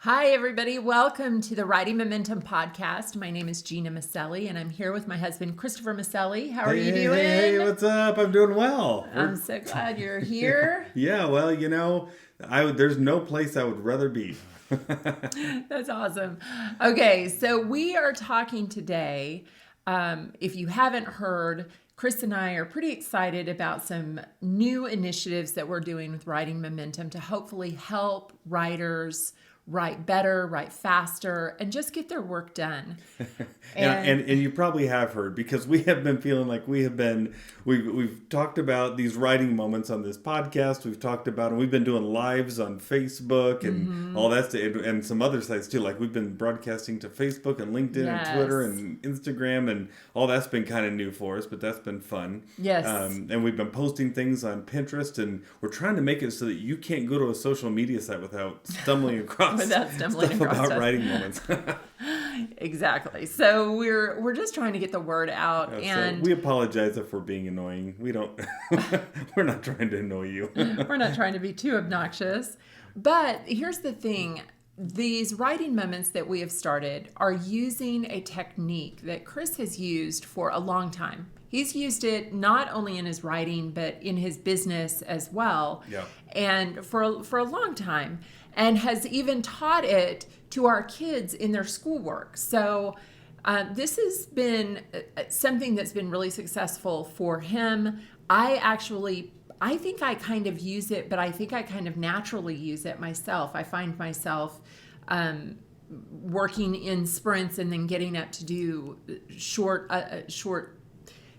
Hi, everybody. Welcome to the Writing Momentum podcast. My name is Gena Maselli, and I'm here with my husband, Christopher Maselli. How are you doing? Hey, what's up? I'm doing well. I'm so glad you're here. Yeah, well, there's no place I would rather be. That's awesome. Okay, so we are talking today. If you haven't heard, Chris and I are pretty excited about some new initiatives that we're doing with Writing Momentum to hopefully help writers write better, write faster, and just get their work done. And you probably have heard, because we have been feeling like we've talked about these writing moments on this podcast. We've talked about, and we've been doing lives on Facebook and all that stuff, and some other sites too. Like we've been broadcasting to Facebook and LinkedIn and Twitter and Instagram, and all that's been kind of new for us, but that's been fun. Yes. And we've been posting things on Pinterest, and we're trying to make it so that you can't go to a social media site without stumbling across stuff about writing moments. Exactly. So we're just trying to get the word out, and so we apologize if we're being annoying. We don't. We're not trying to annoy you. We're not trying to be too obnoxious. But here's the thing: these writing moments that we have started are using a technique that Chris has used for a long time. He's used it not only in his writing, but in his business as well. Yeah. And for a long time, and has even taught it to our kids in their schoolwork. So this has been something that's been really successful for him. I think I kind of use it, but I think I kind of naturally use it myself. I find myself working in sprints and then getting up to do short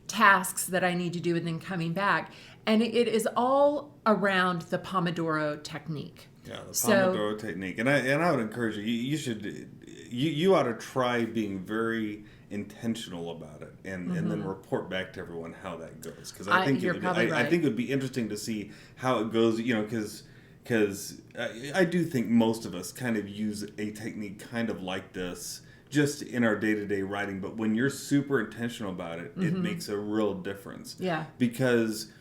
tasks that I need to do and then coming back. And it is all around the Pomodoro Technique. Yeah, the Pomodoro Technique. And I would encourage you, you ought to try being very intentional about it and then report back to everyone how that goes. Because I think I think it would be interesting to see how it goes, because I do think most of us kind of use a technique kind of like this just in our day-to-day writing. But when you're super intentional about it, it makes a real difference. Yeah. Because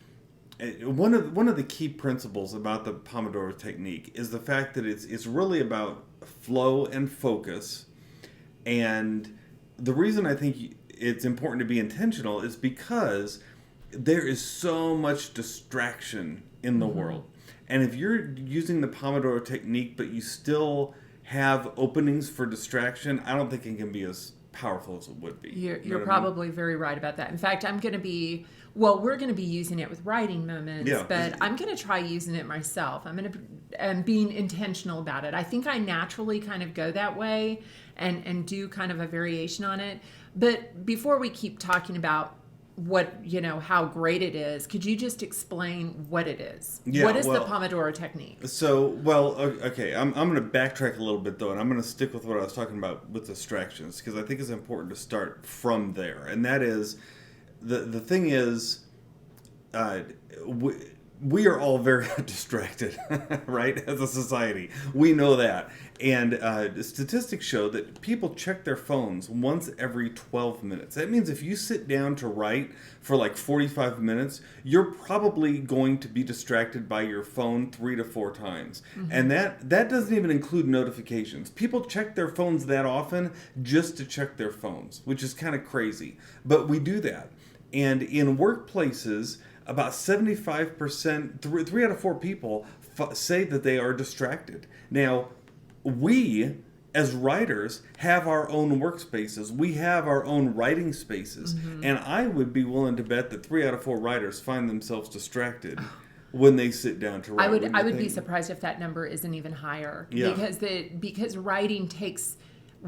one of the key principles about the Pomodoro Technique is the fact that it's really about flow and focus. And the reason I think it's important to be intentional is because there is so much distraction in the world. And if you're using the Pomodoro Technique but you still have openings for distraction, I don't think it can be as powerful as it would be. You're probably very right about that. In fact, we're going to be using it with writing moments, but I'm going to try using it myself. I'm being intentional about it. I think I naturally kind of go that way and do kind of a variation on it. But before we keep talking about how great it is, could you just explain what it is? Yeah, what is the Pomodoro Technique? So, okay, I'm going to backtrack a little bit though, and I'm going to stick with what I was talking about with distractions, because I think it's important to start from there. And that is, the thing is, we are all very distracted, right? As a society, we know that. And statistics show that people check their phones once every 12 minutes. That means if you sit down to write for like 45 minutes, you're probably going to be distracted by your phone 3 to 4 times. And that doesn't even include notifications. People check their phones that often just to check their phones, which is kind of crazy. But we do that. And in workplaces, about 75%, 3 out of 4 people say that they are distracted. Now, we, as writers, have our own workspaces. We have our own writing spaces. And I would be willing to bet that 3 out of 4 writers find themselves distracted when they sit down to write. I would be surprised if that number isn't even higher. Yeah. Because writing takes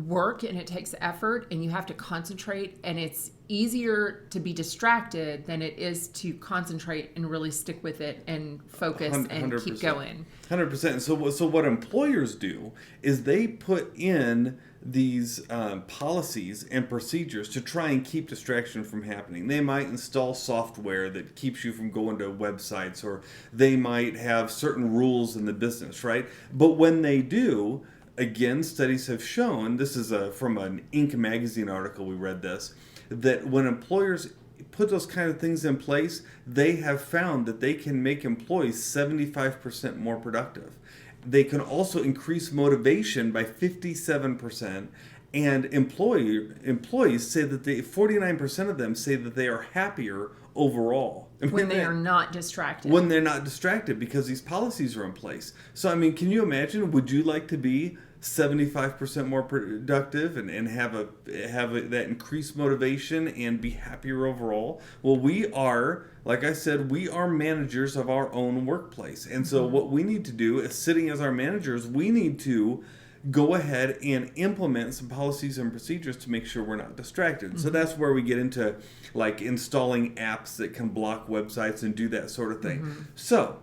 work and it takes effort and you have to concentrate, and it's easier to be distracted than it is to concentrate and really stick with it and focus 100%. And keep going. 100%. So what employers do is they put in these policies and procedures to try and keep distraction from happening. They might install software that keeps you from going to websites, or they might have certain rules in the business, right? But when they do, again, studies have shown, this is from an Inc. magazine article, we read this, that when employers put those kind of things in place, they have found that they can make employees 75% more productive. They can also increase motivation by 57%. And employees say that 49% of them say that they are happier overall. When they are not distracted. When they're not distracted because these policies are in place. So, I mean, can you imagine, would you like to be 75% more productive and have that increased motivation and be happier overall? Well, we are, like I said, we are managers of our own workplace. And so what we need to do is, sitting as our managers, we need to go ahead and implement some policies and procedures to make sure we're not distracted. So that's where we get into like installing apps that can block websites and do that sort of thing. So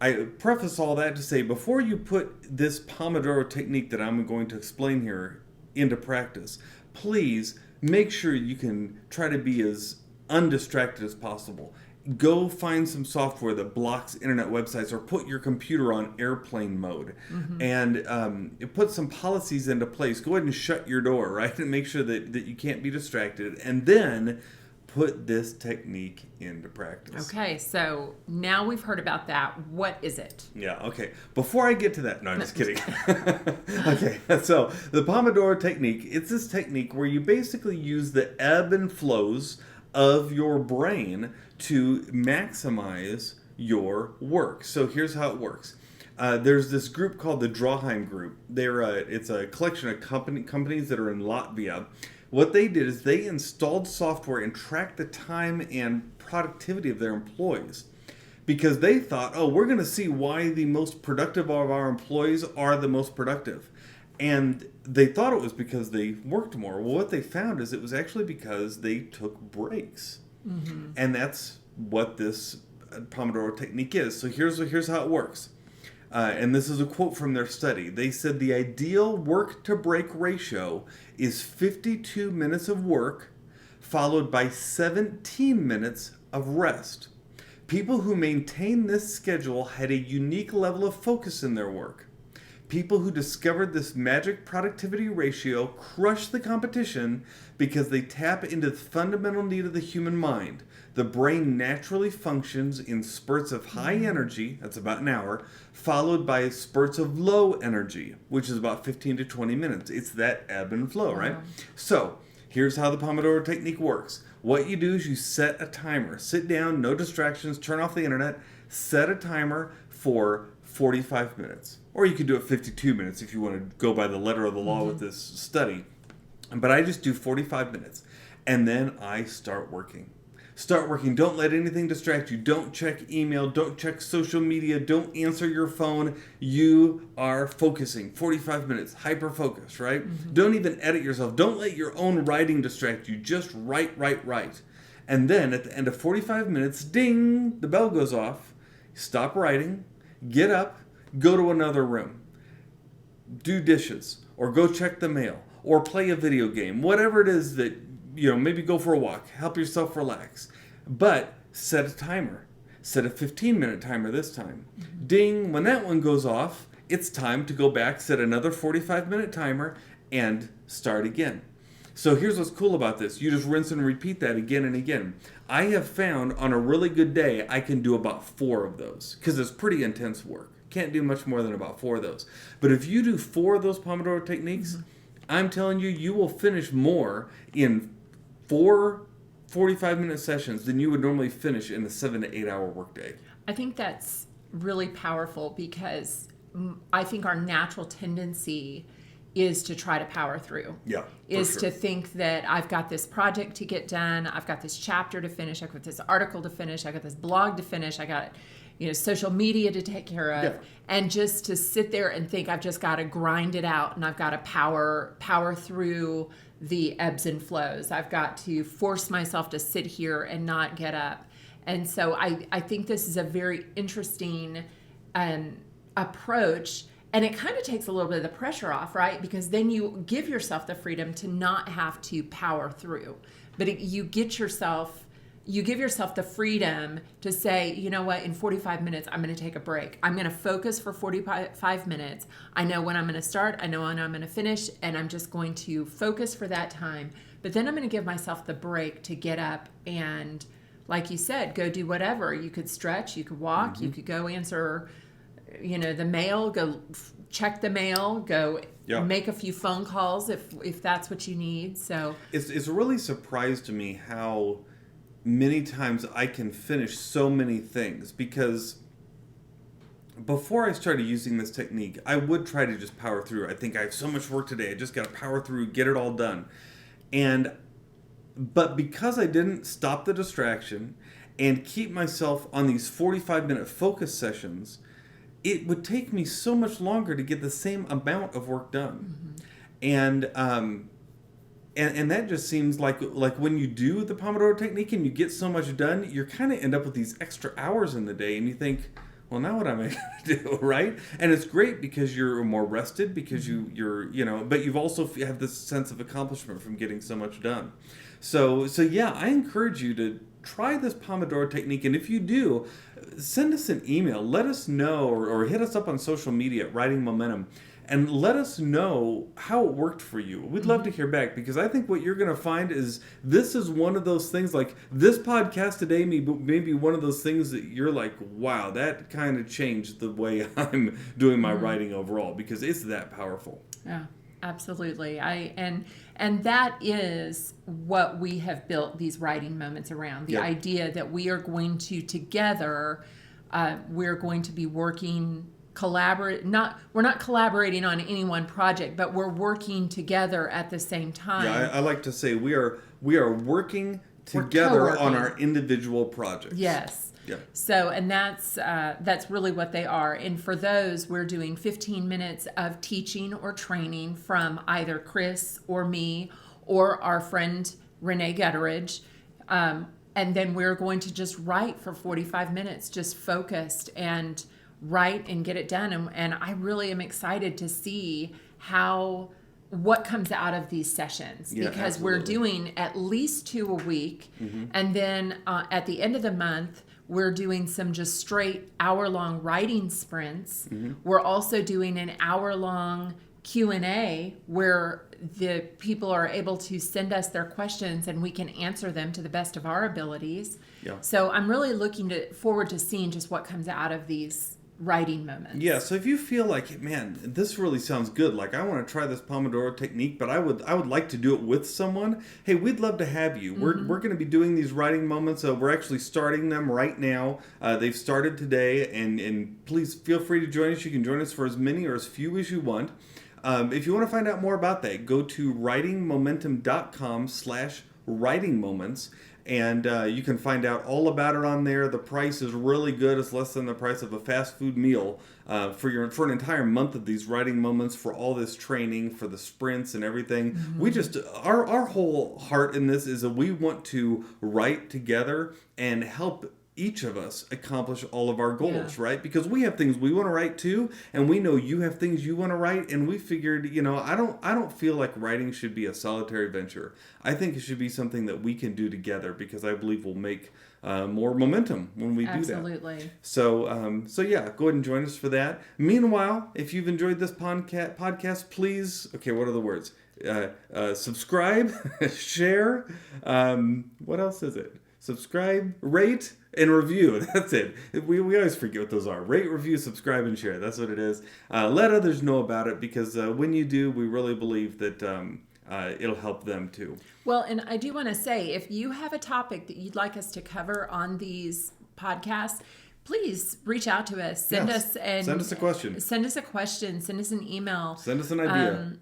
I preface all that to say, before you put this Pomodoro technique that I'm going to explain here into practice, please make sure you can try to be as undistracted as possible. Go find some software that blocks internet websites, or put your computer on airplane mode, and put some policies into place. Go ahead and shut your door, right? And make sure that you can't be distracted. And then put this technique into practice. Okay, so now we've heard about that. What is it? Yeah, okay. Before I get to that, no, I'm just kidding. Okay, so the Pomodoro Technique, it's this technique where you basically use the ebb and flows of your brain to maximize your work. So here's how it works. There's this group called the Drawheim Group. It's a collection of companies that are in Latvia. What they did is they installed software and tracked the time and productivity of their employees, because they thought, oh, we're going to see why the most productive of our employees are the most productive. And they thought it was because they worked more. Well, what they found is it was actually because they took breaks. And that's what this Pomodoro technique is. So here's how it works. And this is a quote from their study. They said the ideal work-to-break ratio is 52 minutes of work followed by 17 minutes of rest. People who maintain this schedule had a unique level of focus in their work. People who discovered this magic productivity ratio crush the competition because they tap into the fundamental need of the human mind. The brain naturally functions in spurts of high energy, that's about an hour, followed by spurts of low energy, which is about 15 to 20 minutes. It's that ebb and flow, right? So here's how the Pomodoro technique works. What you do is you set a timer. Sit down, no distractions, turn off the internet, set a timer for 45 minutes. Or you could do it 52 minutes if you want to go by the letter of the law with this study. But I just do 45 minutes. And then I start working. Start working. Don't let anything distract you. Don't check email. Don't check social media. Don't answer your phone. You are focusing. 45 minutes. Hyper-focused, right? Don't even edit yourself. Don't let your own writing distract you. Just write. And then at the end of 45 minutes, ding, the bell goes off. Stop writing. Get up. Go to another room, do dishes, or go check the mail, or play a video game, whatever it is that, maybe go for a walk, help yourself relax. But set a timer. Set a 15-minute timer this time. Ding, when that one goes off, it's time to go back, set another 45-minute timer, and start again. So here's what's cool about this. You just rinse and repeat that again and again. I have found on a really good day, I can do about 4 of those, because it's pretty intense work. Can't do much more than about 4 of those. But if you do 4 of those Pomodoro techniques, I'm telling you, you will finish more in 4 45-minute sessions than you would normally finish in a 7 to 8 hour workday. I think that's really powerful, because I think our natural tendency is to try to power through. Yeah. Is to think that I've got this project to get done, I've got this chapter to finish, I've got this article to finish, I got this blog to finish, I got social media to take care of, and just to sit there and think I've just got to grind it out, and I've got to power through the ebbs and flows. I've got to force myself to sit here and not get up. And so I think this is a very interesting approach, and it kind of takes a little bit of the pressure off, right? Because then you give yourself the freedom to not have to power through, but you give yourself the freedom to say, you know what, in 45 minutes, I'm going to take a break. I'm going to focus for 45 minutes. I know when I'm going to start. I know when I'm going to finish. And I'm just going to focus for that time. But then I'm going to give myself the break to get up and, like you said, go do whatever. You could stretch. You could walk. You could go answer the mail, go check the mail, go make a few phone calls if that's what you need. So it's really surprised to me how many times I can finish so many things, because before I started using this technique, I would try to just power through. I think I have so much work today, I just got to power through, get it all done. But because I didn't stop the distraction and keep myself on these 45-minute focus sessions, it would take me so much longer to get the same amount of work done. Mm-hmm. And that just seems like when you do the Pomodoro Technique and you get so much done, you kind of end up with these extra hours in the day, and you think, well, now what am I going to do, right? And it's great because you're more rested, because you're but you've also have this sense of accomplishment from getting so much done. So yeah, I encourage you to try this Pomodoro Technique, and if you do, send us an email. Let us know, or hit us up on social media at Writing Momentum, and let us know how it worked for you. We'd love to hear back, because I think what you're going to find is this is one of those things, like this podcast today may be one of those things that you're like, wow, that kind of changed the way I'm doing my writing overall, because it's that powerful. Yeah, absolutely. And that is what we have built these writing moments around. The idea that we are going to together, we're going to be working we're not collaborating on any one project, but we're working together at the same time. Yeah, I like to say we are working together on our individual projects. Yes. Yeah. So, and that's really what they are. And for those, we're doing 15 minutes of teaching or training from either Chris or me or our friend Renee Gutteridge. And then we're going to just write for 45 minutes, just focused, and write and get it done. And I really am excited to see what comes out of these sessions, because we're doing at least 2 a week. Mm-hmm. And then at the end of the month, we're doing some just straight hour-long writing sprints. Mm-hmm. We're also doing an hour-long Q&A where the people are able to send us their questions and we can answer them to the best of our abilities. Yeah. So I'm really looking forward to seeing just what comes out of these writing moments. Yeah, so if you feel like, man, this really sounds good, like I want to try this Pomodoro Technique, but I would like to do it with someone, hey, we'd love to have you. Mm-hmm. We're going to be doing these writing moments. We're actually starting them right now. They've started today, and please feel free to join us. You can join us for as many or as few as you want. If you want to find out more about that, go to writingmomentum.com/writingmoments. And you can find out all about it on there. The price is really good. It's less than the price of a fast food meal for an entire month of these writing moments, for all this training, for the sprints and everything. Mm-hmm. We just, our whole heart in this is that we want to write together and help each of us accomplish all of our goals, right? Because we have things we want to write too, and we know you have things you want to write, and we figured, I don't feel like writing should be a solitary venture. I think it should be something that we can do together, because I believe we'll make more momentum when we do that. Absolutely. So yeah, go ahead and join us for that. Meanwhile, if you've enjoyed this podcast, please, what are the words? Subscribe, share. What else is it? Subscribe, rate, and review. That's it. We always forget what those are. Rate, review, subscribe, and share. That's what it is. Let others know about it, because when you do, we really believe that it'll help them too. Well, and I do want to say, if you have a topic that you'd like us to cover on these podcasts, please reach out to us. Send us a question. Send us an email. Send us an idea.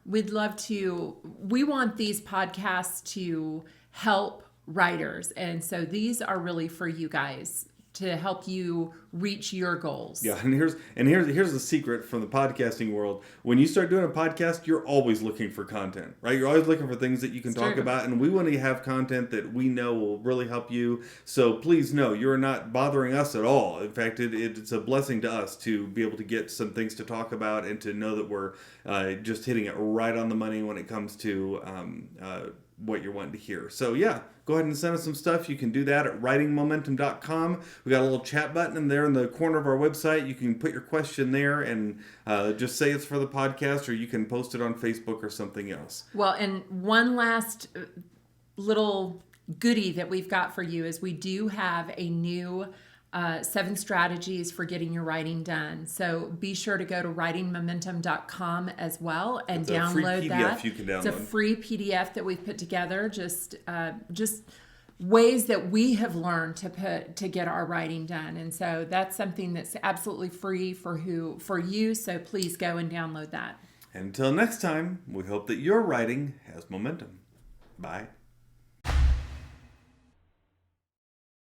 We'd love to. We want these podcasts to help writers, and so these are really for you guys, to help you reach your goals. Yeah, and here's the secret from the podcasting world. When you start doing a podcast, you're always looking for content, right? You're always looking for things that you can talk about, and we want to have content that we know will really help you. So please know, you're not bothering us at all. In fact, it's a blessing to us to be able to get some things to talk about, and to know that we're just hitting it right on the money when it comes to what you're wanting to hear. So yeah, go ahead and send us some stuff. You can do that at writingmomentum.com. We got a little chat button in there in the corner of our website. You can put your question there and just say it's for the podcast, or you can post it on Facebook or something else. Well, and one last little goodie that we've got for you is we do have a new 7 strategies for getting your writing done. So be sure to go to writingmomentum.com as well and download that. You can download. It's a free PDF that we've put together. Just ways that we have learned to get our writing done. And so that's something that's absolutely free for you. So please go and download that. Until next time, we hope that your writing has momentum. Bye.